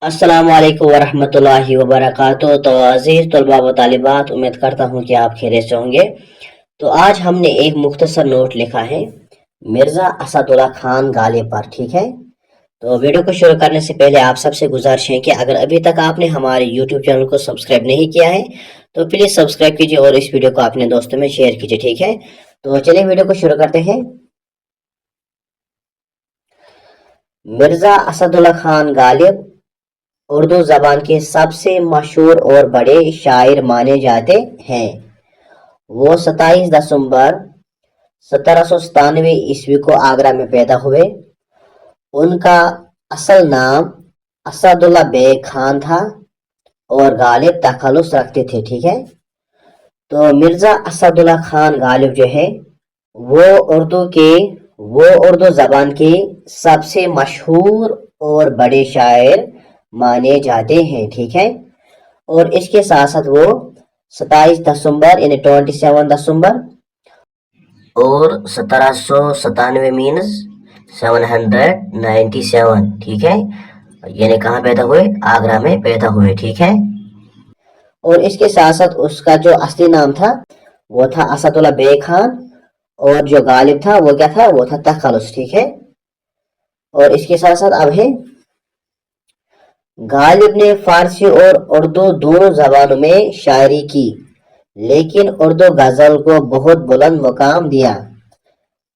अस्सलामुअलैकुम वरहमतुल्लाहि वबरकातुहू। तो अजीज तलबा व तालिबात, उम्मीद करता हूँ कि आप खैरियत से होंगे। तो आज हमने एक मुख्तसर नोट लिखा है मिर्ज़ा असदुल्ला खान गालिब पर। ठीक है, तो वीडियो को शुरू करने से पहले आप सबसे गुजारिश है कि अगर अभी तक आपने हमारे यूट्यूब चैनल को सब्सक्राइब नहीं किया है तो प्लीज़ सब्सक्राइब कीजिए और इस वीडियो को अपने दोस्तों में शेयर कीजिए। ठीक है, तो चलिए वीडियो को शुरू करते हैं। मिर्ज़ा असदुल्ला खान गालिब उर्दू जबान के सबसे मशहूर और बड़े शायर माने जाते हैं। वो 27 दिसंबर 1797 ईस्वी को आगरा में पैदा हुए। उनका असल नाम असदुल्ला बेग खान था और गालिब तखल्लुस रखते थे। ठीक है, तो मिर्ज़ा असदुल्ला खान गालिब जो है वो उर्दू जबान के सबसे मशहूर और बड़े शायर माने जाते हैं। ठीक है, और इसके साथ साथ वो 27 दिसंबर यानी 27 दिसंबर और 1797 मीन्स 797। ठीक है, यानी कहाँ पैदा हुए? आगरा में पैदा हुए। ठीक है, और इसके साथ साथ उसका जो असली नाम था वो था असदुल्ला बेग खान और जो गालिब था वो क्या था? वो था तखल्लुस। ठीक है, और इसके साथ साथ अब है गालिब ने फारसी और उर्दू दोनों जबानों में शायरी की, लेकिन उर्दू गजल को बहुत बुलंद मुकाम दिया।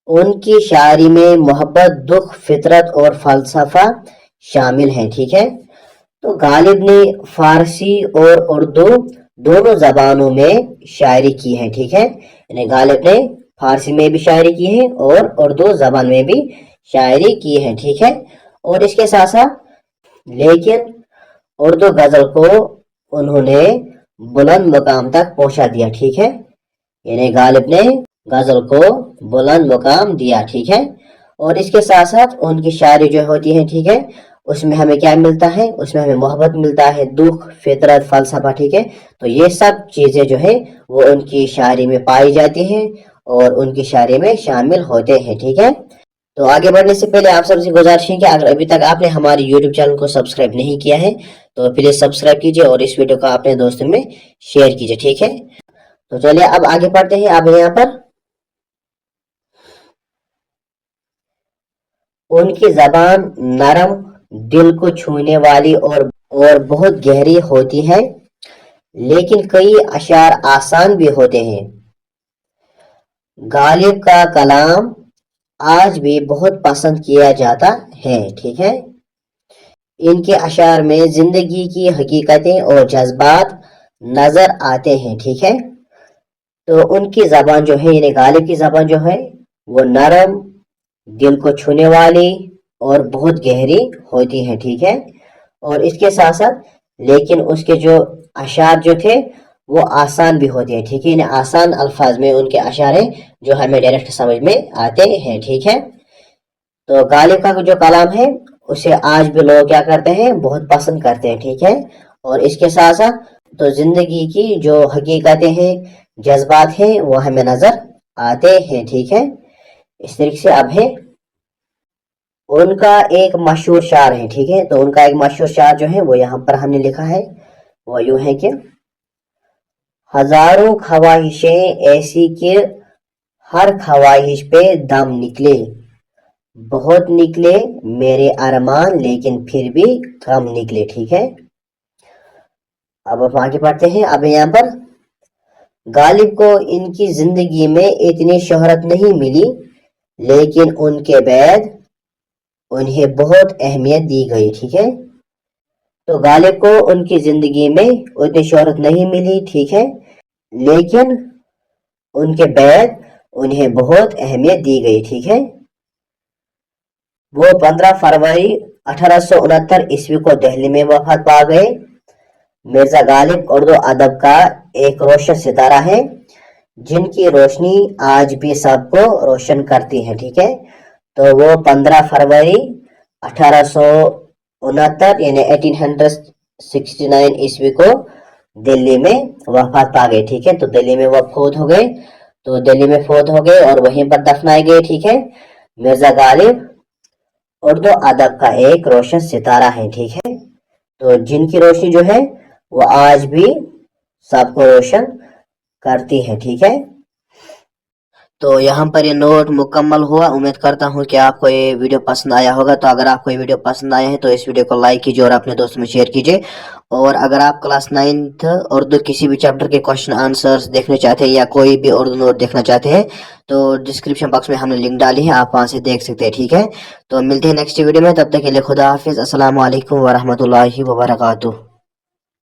उनकी शायरी में मोहब्बत, दुख, फितरत और फलसफा शामिल है। ठीक है, तो गालिब ने फारसी और उर्दू दोनों जबानों में शायरी की है। ठीक है, यानी गालिब ने फारसी में भी शायरी की है और उर्दू जबान में भी शायरी की है। ठीक है, और इसके साथ साथ लेकिन उर्दू गजल को उन्होंने बुलंद मुकाम तक पहुंचा दिया। ठीक है, यानी गालिब ने गजल को बुलंद मुकाम दिया। ठीक है, और इसके साथ साथ उनकी शायरी जो होती है, ठीक है, उसमें हमें क्या मिलता है? उसमें हमें मोहब्बत मिलता है, दुख, फितरत, फलसफा। ठीक है, तो ये सब चीजें जो है वो उनकी शायरी में पाई जाती हैं और उनकी शायरी में शामिल होते हैं। ठीक है, तो आगे बढ़ने से पहले आप सबसे गुजारिश है कि अगर अभी तक आपने हमारे यूट्यूब चैनल को सब्सक्राइब नहीं किया है तो प्लीज सब्सक्राइब कीजिए और इस वीडियो को अपने दोस्तों में शेयर कीजिए। ठीक है, तो चलिए अब आगे बढ़ते हैं। अब यहाँ पर उनकी जबान नरम, दिल को छूने वाली और बहुत गहरी होती है, लेकिन कई अशार आसान भी होते हैं। गालिब का कलाम आज भी बहुत पसंद किया जाता है। ठीक है, इनके अशार में जिंदगी की हकीकतें और जज्बात नजर आते हैं। ठीक है, तो उनकी जबान जो है यानी गालिब की जबान जो है वो नरम, दिल को छूने वाली और बहुत गहरी होती है। ठीक है, और इसके साथ साथ लेकिन उसके जो अशार जो थे वो आसान भी होते हैं। ठीक है, यानी आसान अल्फाज में उनके अशार हैं जो हमें डायरेक्ट समझ में आते हैं। ठीक है, तो गालिब का जो कलाम है उसे आज भी लोग क्या करते हैं? बहुत पसंद करते हैं। ठीक है, और इसके साथ साथ तो जिंदगी की जो हकीकतें हैं, जज्बात हैं, वो हमें नजर आते हैं। ठीक है, इस तरीके से अब है उनका एक मशहूर शार है। ठीक है, तो उनका एक मशहूर शार जो है वो यहाँ पर हमने लिखा है, वो यूं है कि हजारों ख्वाहिशें ऐसी कि हर ख्वाहिश पे दम निकले, बहुत निकले मेरे अरमान लेकिन फिर भी कम निकले। ठीक है, अब हम आगे बढ़ते हैं। अब यहाँ पर गालिब को इनकी जिंदगी में इतनी शोहरत नहीं मिली, लेकिन उनके बाद उन्हें बहुत अहमियत दी गई। ठीक है, तो गालिब को उनकी जिंदगी में उतनी शोहरत नहीं मिली, ठीक है, लेकिन उनके बाद उन्हें बहुत अहमियत दी गई। ठीक है, वो 15 फरवरी 1869 ईस्वी को दिल्ली में वफात पा गए। मिर्जा गालिब उर्दू अदब का एक रोशन सितारा है जिनकी रोशनी आज भी सबको रोशन करती है। ठीक है, तो वो 15 फरवरी 1869 यानी 1869 ईस्वी को दिल्ली में वफात पा गए। ठीक है, तो दिल्ली में वो फौत हो गए, तो दिल्ली में फौत हो गए और वहीं पर दफनाए गए। ठीक है, मिर्जा गालिब उर्दू अदब का एक रोशन सितारा है। ठीक है, تو جن کی روشنی جو ہے وہ آج بھی سب کو روشن کرتی ہے. ٹھیک ہے, تو یہاں پر یہ نوٹ مکمل ہوا. امید کرتا ہوں کہ آپ کو یہ ویڈیو پسند آیا ہوگا. تو اگر آپ کو یہ ویڈیو پسند آیا ہے تو اس ویڈیو کو لائک کیجیے اور اپنے دوستوں میں شیئر کیجیے. اور اگر آپ کلاس 9th اردو کسی بھی چیپٹر کے کوشچن آنسرز دیکھنے چاہتے ہیں یا کوئی بھی اردو نوٹ دیکھنا چاہتے ہیں تو ڈسکرپشن باکس میں ہم نے لنک ڈالی ہے, آپ وہاں سے دیکھ سکتے ہیں. ٹھیک ہے, تو ملتے ہیں نیکسٹ ویڈیو میں. تب تک کے لیے خدا حافظ. السلام علیکم ورحمۃ اللہ وبرکاتہ.